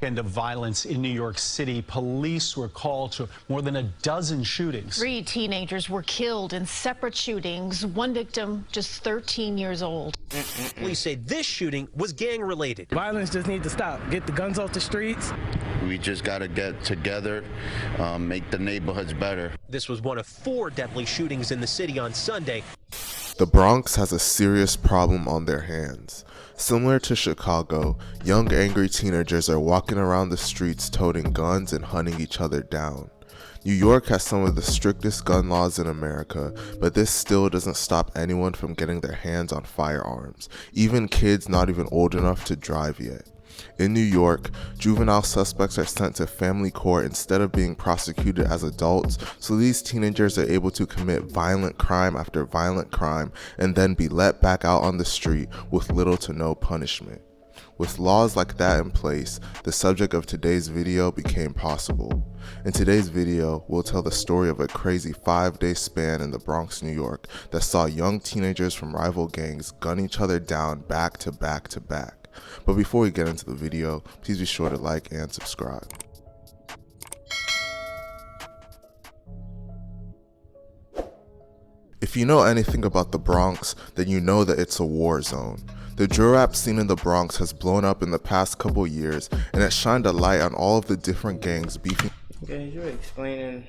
End of violence in New York City. Police were called to more than a dozen shootings. 3 teenagers were killed in separate shootings. One victim just 13 years old. Police say this shooting was gang-related. Violence just needs to stop. Get the guns off the streets. We just got to get together, make the neighborhoods better. This was one of 4 deadly shootings in the city on Sunday. The Bronx has a serious problem on their hands. Similar to Chicago, young angry teenagers are walking around the streets toting guns and hunting each other down. New York has some of the strictest gun laws in America, but this still doesn't stop anyone from getting their hands on firearms, even kids not even old enough to drive yet. In New York, juvenile suspects are sent to family court instead of being prosecuted as adults, so these teenagers are able to commit violent crime after violent crime and then be let back out on the street with little to no punishment. With laws like that in place, the subject of today's video became possible. In today's video, we'll tell the story of a crazy 5-day span in the Bronx, New York that saw young teenagers from rival gangs gun each other down back to back to back. But before we get into the video, please be sure to like and subscribe. If you know anything about the Bronx, then you know that it's a war zone. The drill rap scene in the Bronx has blown up in the past couple years, and it shined a light on all of the different gangs beefing. Okay, you're explaining.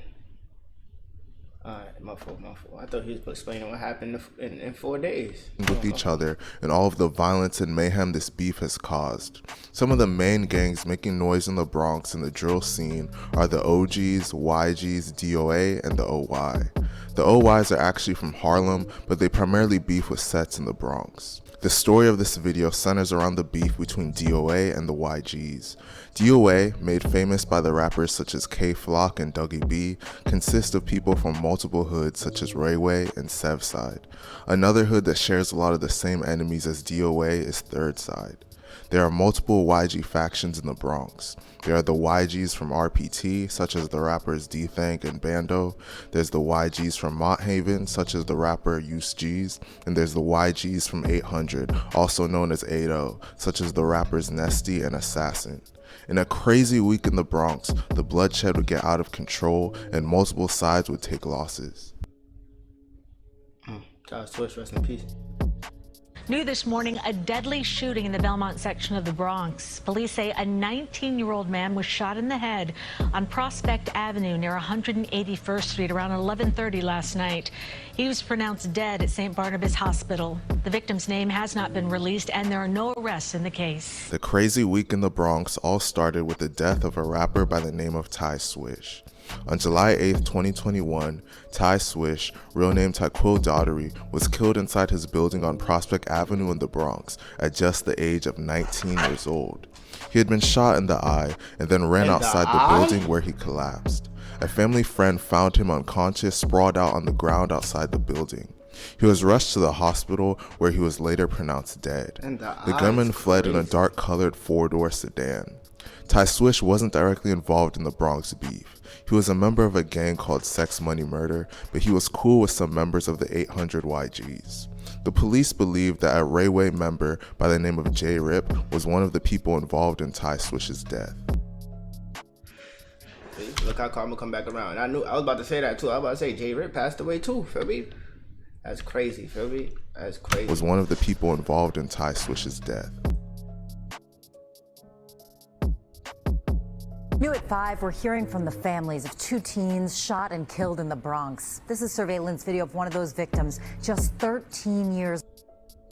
My fault. I thought he was explaining what happened in 4 days. With each other and all of the violence and mayhem this beef has caused. Some of the main gangs making noise in the Bronx in the drill scene are the OGs, YGs, DOA, and the OY. The OYs are actually from Harlem, but they primarily beef with sets in the Bronx. The story of this video centers around the beef between DOA and the YGs. DOA, made famous by the rappers such as K-Flock and Dougie B, consists of people from multiple hoods such as Rayway and Sevside. Another hood that shares a lot of the same enemies as DOA is Third Side. There are multiple YG factions in the Bronx. There are the YGs from RPT, such as the rappers D-Thank and Bando. There's the YGs from Mott Haven, such as the rapper Use G's. And there's the YGs from 800, also known as 80, such as the rappers Nesty and Assassin. In a crazy week in the Bronx, the bloodshed would get out of control and multiple sides would take losses. Switch, rest in peace. New this morning, a deadly shooting in the Belmont section of the Bronx. Police say a 19-year-old man was shot in the head on Prospect Avenue near 181st Street around 11:30 last night. He was pronounced dead at St. Barnabas Hospital. The victim's name has not been released, and there are no arrests in the case. The crazy week in the Bronx all started with the death of a rapper by the name of Ty Swish. On July 8, 2021, Ty Swish, real name Tyquil Daughtery, was killed inside his building on Prospect Avenue in the Bronx at just the age of 19 years old. He had been shot in the eye and then ran outside the building where he collapsed. A family friend found him unconscious, sprawled out on the ground outside the building. He was rushed to the hospital where he was later pronounced dead. The gunman fled in a dark-colored 4-door sedan. Ty Swish wasn't directly involved in the Bronx beef. He was a member of a gang called Sex Money Murder, but he was cool with some members of the 800 YGs. The police believed that a Rayway member by the name of J Rip was one of the people involved in Ty Swish's death. Look how karma come back around. I was about to say that too. I was about to say J Rip passed away too, feel me? That's crazy, feel me? That's crazy. Was one of the people involved in Ty Swish's death. New at 5, we're hearing from the families of 2 teens shot and killed in the Bronx. This is surveillance video of one of those victims, just 13 years,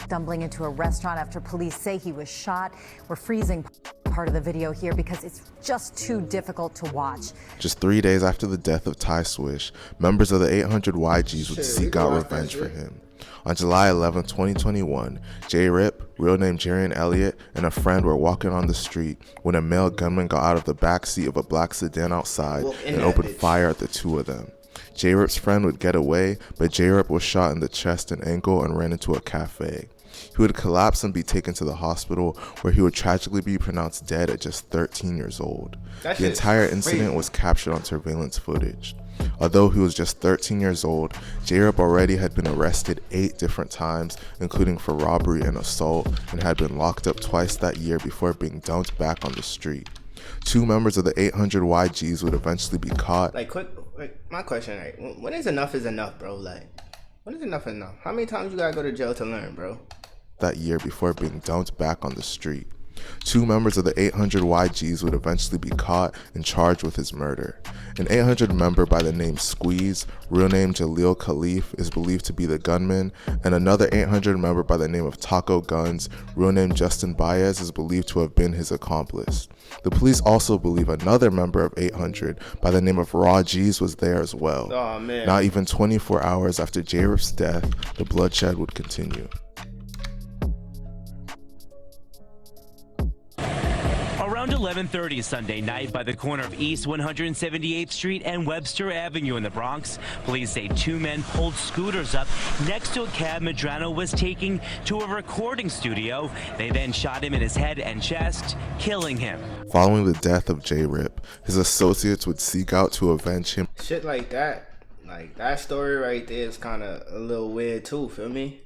stumbling into a restaurant after police say he was shot. We're freezing part of the video here because it's just too difficult to watch. Just 3 days after the death of Ty Swish, members of the 800 YGs would seek out revenge for him. On July 11, 2021, J Rip, real name Jarian Elliott, and a friend were walking on the street when a male gunman got out of the back seat of a black sedan outside and opened fire at the 2 of them. J Rip's friend would get away, but J Rip was shot in the chest and ankle and ran into a cafe. He would collapse and be taken to the hospital, where he would tragically be pronounced dead at just 13 years old. The entire incident was captured on surveillance footage. Although he was just 13 years old, J-Rip already had been arrested 8 different times, including for robbery and assault, and had been locked up twice that year before being dumped back on the street. 2 members of the 800 YGs would eventually be caught. Like, my question, like, when is enough bro? Like, when is enough enough? How many times you gotta go to jail to learn, bro? That year before being dumped back on the street. 2 members of the 800 YGs would eventually be caught and charged with his murder. An 800 member by the name Squeeze, real name Jaleel Khalif, is believed to be the gunman, and another 800 member by the name of Taco Guns, real name Justin Baez, is believed to have been his accomplice. The police also believe another member of 800 by the name of Raw G's was there as well. Oh, man. Not even 24 hours after J-Rip's death, the bloodshed would continue. Around 11:30 Sunday night by the corner of East 178th Street and Webster Avenue in the Bronx, police say 2 men pulled scooters up next to a cab Medrano was taking to a recording studio. They then shot him in his head and chest, killing him. Following the death of J-Rip, his associates would seek out to avenge him. Shit like that story right there is kind of a little weird too, feel me?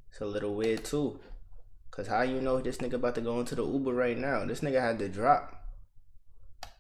It's a little weird too. Cause how you know this nigga about to go into the Uber right now? This nigga had to drop.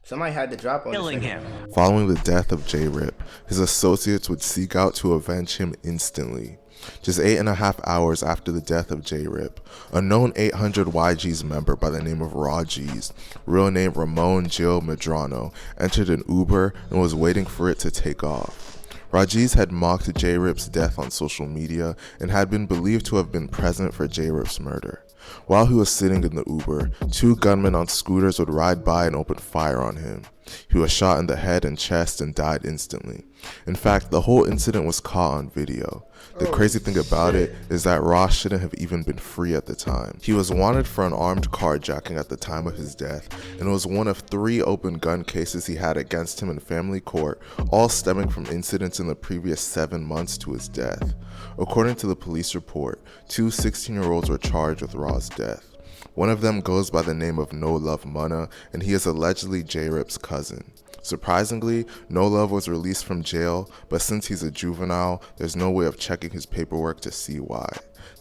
Somebody had to drop on killing him. Following the death of J-Rip, his associates would seek out to avenge him instantly. Just 8.5 hours after the death of J-Rip, a known 800 YG's member by the name of Raw G's, real name Ramon Gil Medrano, entered an Uber and was waiting for it to take off. Rajiz had mocked J-Rip's death on social media and had been believed to have been present for J-Rip's murder. While he was sitting in the Uber, 2 gunmen on scooters would ride by and open fire on him. He was shot in the head and chest and died instantly. In fact, the whole incident was caught on video. The crazy thing about it is that Ross shouldn't have even been free at the time. He was wanted for an armed carjacking at the time of his death, and it was one of 3 open gun cases he had against him in family court, all stemming from incidents in the previous 7 months to his death. According to the police report, 2 16-year-olds were charged with Ross' death. One of them goes by the name of No Love Munna, and he is allegedly J-Rip's cousin. Surprisingly, No Love was released from jail, but since he's a juvenile, there's no way of checking his paperwork to see why.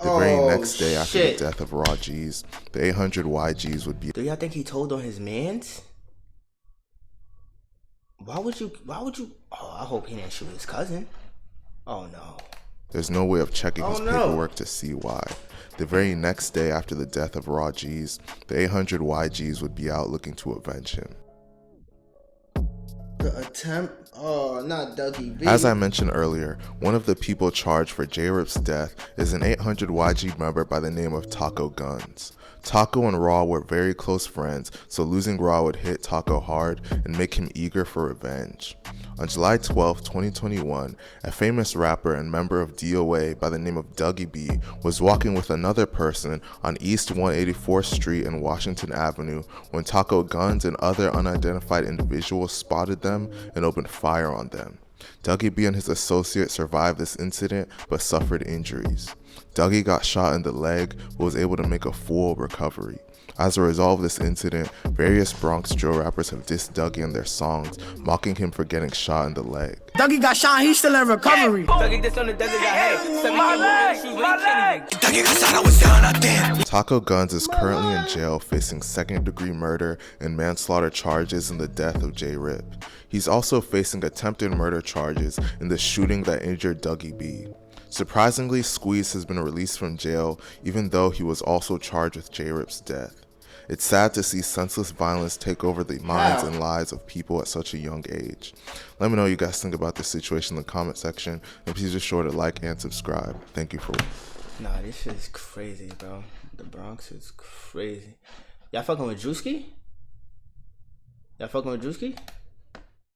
The very next day after the death of Raw G's, the 800 YGs would be... Do y'all think he told on his mans? Why would you... Oh, I hope he didn't shoot his cousin. Oh, no. There's no way of checking his paperwork to see why. The very next day after the death of Raw G's, the 800 YGs would be out looking to avenge him. The attempt? Oh, not Dougie B. As I mentioned earlier, one of the people charged for J-Rip's death is an 800 YG member by the name of Taco Guns. Taco and Raw were very close friends, so losing Raw would hit Taco hard and make him eager for revenge. On July 12, 2021, a famous rapper and member of DOA by the name of Dougie B was walking with another person on East 184th Street and Washington Avenue when Taco Guns and other unidentified individuals spotted them and opened fire on them. Dougie B and his associate survived this incident but suffered injuries. Dougie got shot in the leg but was able to make a full recovery. As a result of this incident, various Bronx drill rappers have dissed Dougie in their songs, mocking him for getting shot in the leg. Dougie got shot, he's still in recovery. Taco Guns is currently in jail facing second-degree murder and manslaughter charges in the death of J-Rip. He's also facing attempted murder charges in the shooting that injured Dougie B. Surprisingly, Squeeze has been released from jail even though he was also charged with J-Rip's death. It's sad to see senseless violence take over the minds and lives of people at such a young age. Let me know what you guys think about this situation in the comment section, and please be sure to like and subscribe. Thank you for watching. Nah, this shit is crazy, bro. The Bronx is crazy. Y'all fucking with Drewski? Y'all fucking with Drewski?